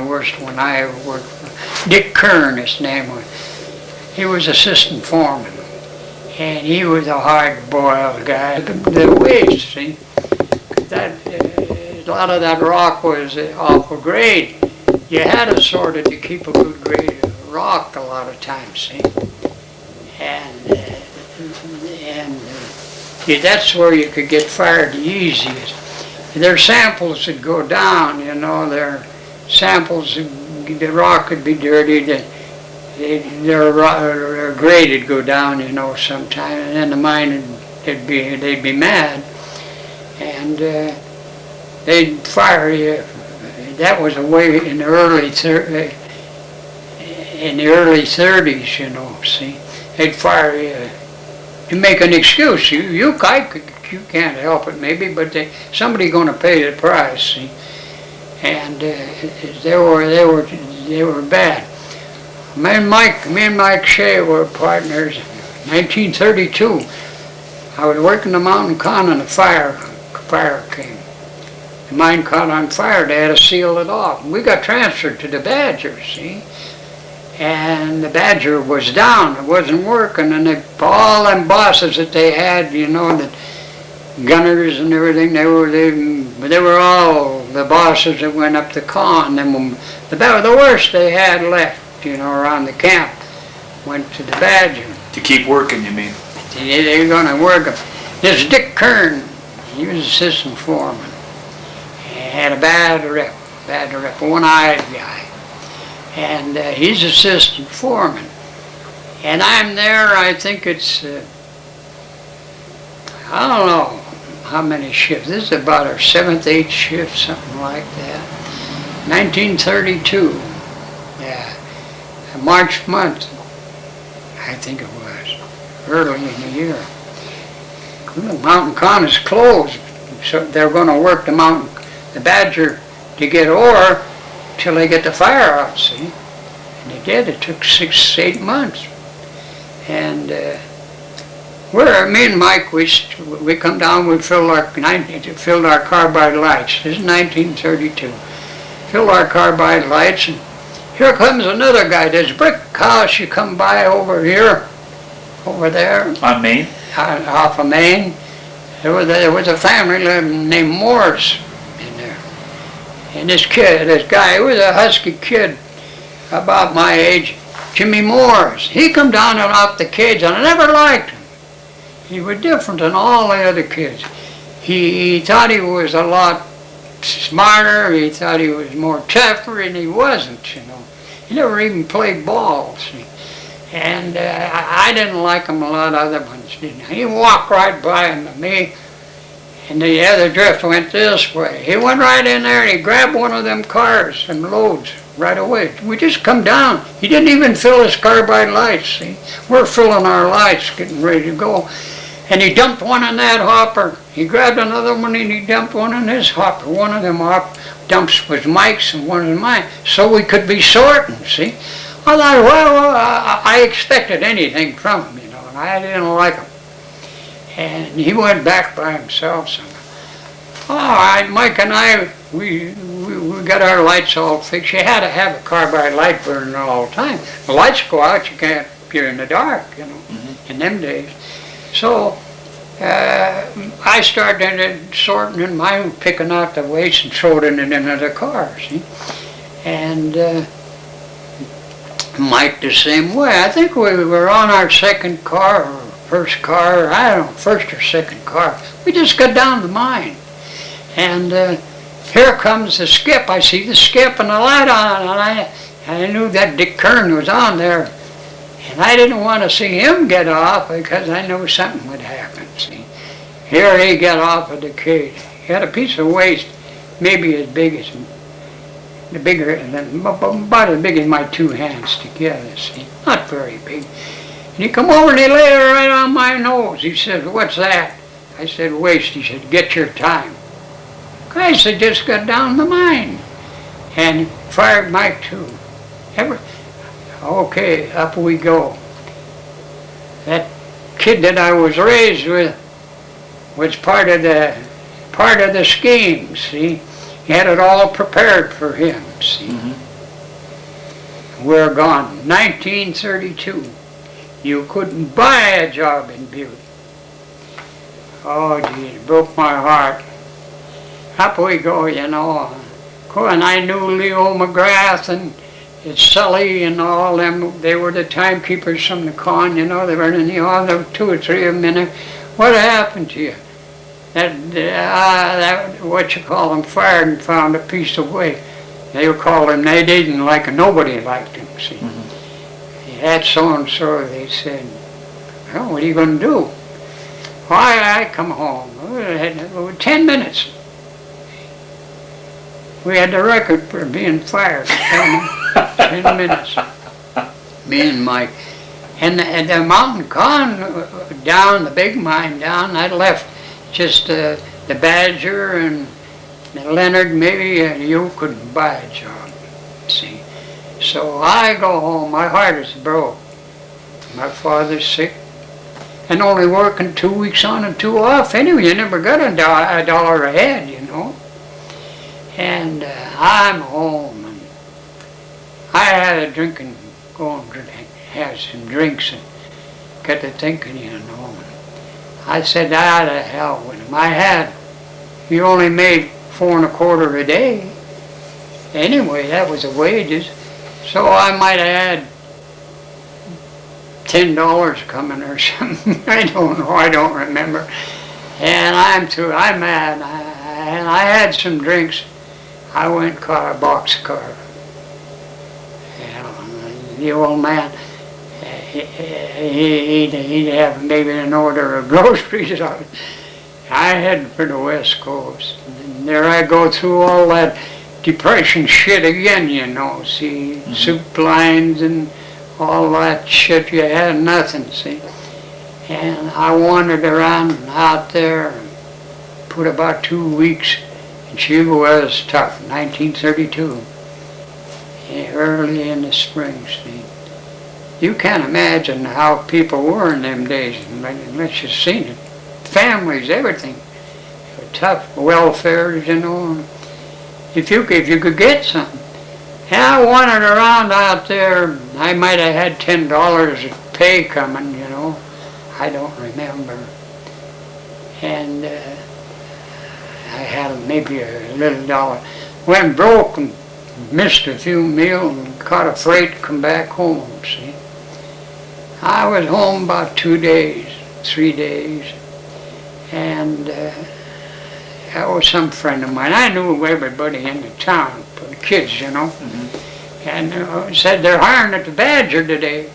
the worst one I ever worked for. Dick Kern, his name was. He was assistant foreman, and he was a hard-boiled guy. The waste, see, a lot of that rock was awful grade. You had to sort it to keep a good grade of rock a lot of times, see, and yeah, that's where you could get fired the easiest. Their samples would go down, you know, their samples, the rock would be dirty, their grade would go down, you know, sometime, and then the mine, they'd be mad, and they'd fire you. That was a way in the early 30s, you know, see, they'd fire you. To make an excuse, you can't help it maybe, but somebody's going to pay the price, see, and they were bad. Me and Mike Shea were partners. 1932, I was working the mountain con and the fire came. The mine caught on fire. They had to seal it off. We got transferred to the Badger, see. And the Badger was down, it wasn't working, and all them bosses that they had, you know, the gunners and everything, they were all the bosses that went up the con. And the worst they had left, you know, around the camp, went to the Badger. To keep working, you mean? They were going to work them. This Dick Kern, he was assistant foreman. He had a bad rep, one-eyed guy. And he's assistant foreman. And I'm there, I think it's, I don't know how many shifts. This is about our 7th, 8th shift, something like that. 1932, yeah, March month, I think it was, early in the year. The mountain con is closed, so they're going to work the Badger to get ore till they get the fire out, see? And they did. It took 6, 8 months. And me and Mike, we come down, we filled our carbide lights. This is 1932. Filled our carbide lights, and here comes another guy. There's a brick house you come by over here, over there. On Main? Off of Main. There was a family named Morris. And this guy, he was a husky kid about my age, Jimmy Morris. He come down and off the kids, and I never liked him. He was different than all the other kids. He thought he was a lot smarter, he thought he was more tougher, and he wasn't, you know. He never even played ball, see. And I didn't like him, a lot of other ones didn't. He walked right by him to me. And the other drift went this way. He went right in there and he grabbed one of them cars, them loads, right away. We just come down. He didn't even fill his carbide lights, see. We're filling our lights, getting ready to go. And he dumped one in that hopper. He grabbed another one and he dumped one in his hopper. One of them dumps was Mike's and one was mine. So we could be sorting, see. I thought, well, I expected anything from him, you know, and I didn't like him. And he went back by himself somehow. All right, Mike and I, we got our lights all fixed. You had to have a carbide light burning all the time. The lights go out, you're in the dark, you know, in them days. So I started sorting in mine, picking out the waste and throwing it into the car, see. And Mike the same way. I think we were on our second car, or first car, I don't know, first or second car. We just got down the mine. And here comes the skip. I see the skip and the light on, and I knew that Dick Kern was on there. And I didn't want to see him get off because I knew something would happen, see. Here he got off of the cage. He had a piece of waste, maybe as big as, about as big as my two hands together, see. Not very big. And he come over and he laid it right on my nose. He said, "What's that?" I said, "Waste." He said, "Get your time." Guys, they just got down the mine. And fired Mike too. Okay, up we go. That kid that I was raised with was part of the scheme, see. He had it all prepared for him, see. We're gone. 1932. You couldn't buy a job in Butte. Oh, gee, it broke my heart. Up we go, you know. And I knew Leo McGrath and Sully and all them. They were the timekeepers from the con, you know. They were in the there were 2 or 3 of them in there. What happened to you? That what you call them, fired and found a piece of way. They were called him, they didn't like him, nobody liked him, see. He had so-and-so, they said, well, what are you going to do? Why, I come home. 10 minutes. We had the record for being fired. 10 minutes. Me and Mike. And the mountain con down, the big mine down, I left just the Badger and the Leonard, maybe you couldn't buy a job, see. So I go home, my heart is broke. My father's sick and only working 2 weeks on and 2 off. Anyway, you never got a dollar ahead, you know. And I'm home, and I had a drinking, go and have some drinks, and got to thinking, you know. I said, to hell with him. He only made 4 1/4 a day. Anyway, that was the wages. So I might have had $10 coming or something. I don't know, I don't remember. And I'm mad. And I had some drinks. I went and caught a boxcar. The old man, he'd have maybe an order of groceries. I headed for the West Coast. And there I go through all that depression shit again, you know, see, soup lines and all that shit, you had nothing, see. And I wandered around out there, put about 2 weeks, and she was tough, 1932, early in the spring, see. You can't imagine how people were in them days, unless you've seen it. Families, everything. Tough welfares, you know. If you could get something. And I wandered around out there. I might have had $10 of pay coming, you know. I don't remember. And I had maybe a little dollar. Went broke and missed a few meals and caught a freight, come back home, see. I was home about 2 days, 3 days. And that was some friend of mine. I knew everybody in the town, the kids, you know. And said they're hiring at the Badger today.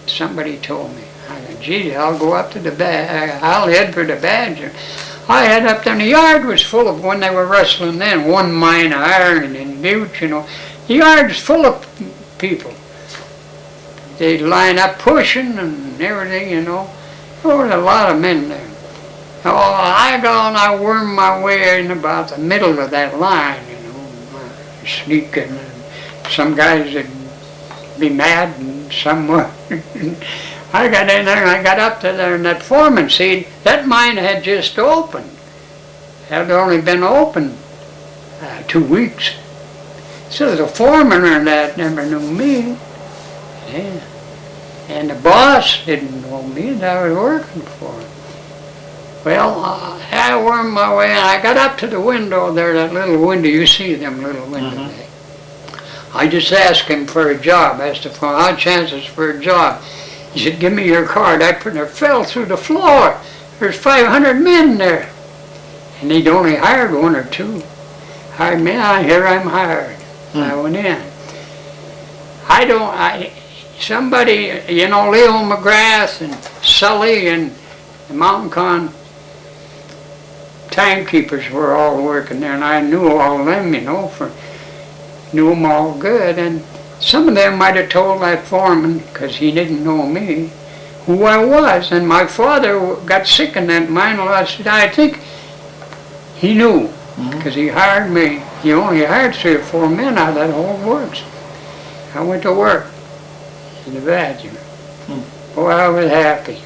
Somebody told me. I said, gee, I'll go up to the I'll head for the Badger. I had up there, and the yard was full of, when they were rustling then, 1 mine of iron in Butte, you know. The yard was full of people. They'd line up pushing and everything, you know. There was a lot of men there. Oh, I go and I worm my way in about the middle of that line, you know, sneaking. And some guys would be mad and some would. I got in there and I got up to there, and that foreman, see, that mine had just opened. Had only been open 2 weeks. So the foreman or that never knew me. Yeah. And the boss didn't know me that I was working for him. Well, I wormed my way, and I got up to the window there, that little window, you see them little windows. I just asked him for a job, asked him for our chances for a job. He said, give me your card. I fell through the floor. There's 500 men there. And he'd only hired 1 or 2. Hired me, here I'm hired. I went in. Somebody, you know, Leo McGrath and Sully and the Mountain Con timekeepers were all working there, and I knew all of them, you know, knew them all good. And some of them might have told that foreman, because he didn't know me, who I was. And my father got sick in that mine. I think he knew, because he hired me. He only hired 3 or 4 men out of that whole works. I went to work in the Badger. Boy, I was happy.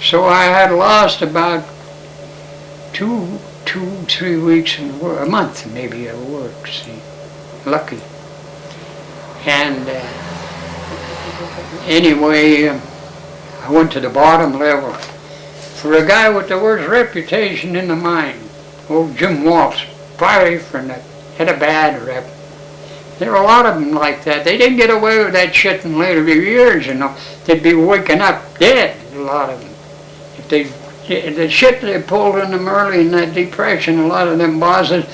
So I had lost about two 2-3 weeks in work, a month maybe of work, see, lucky. And anyway, I went to the bottom level. For a guy with the worst reputation in the mine, old Jim Walsh, fiery from that, had a bad rep. There were a lot of them like that. They didn't get away with that shit in later years, you know. They'd be waking up dead, a lot of them. If the shit they pulled in them early in that depression, a lot of them bosses,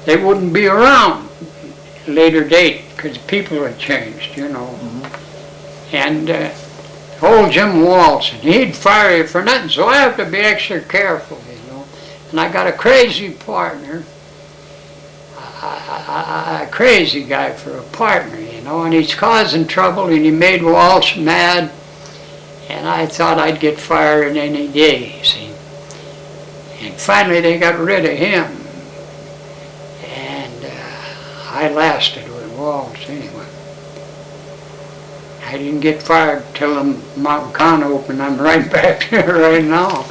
they wouldn't be around later date because people had changed, you know. Mm-hmm. And old Jim Walsh, and he'd fire you for nothing, so I have to be extra careful, you know. And I got a crazy partner. A crazy guy for a partner, you know, and he's causing trouble, and he made Walsh mad, and I thought I'd get fired any day, see. And finally they got rid of him, and I lasted with Walsh anyway. I didn't get fired till the Mountain Con opened. I'm right back there right now.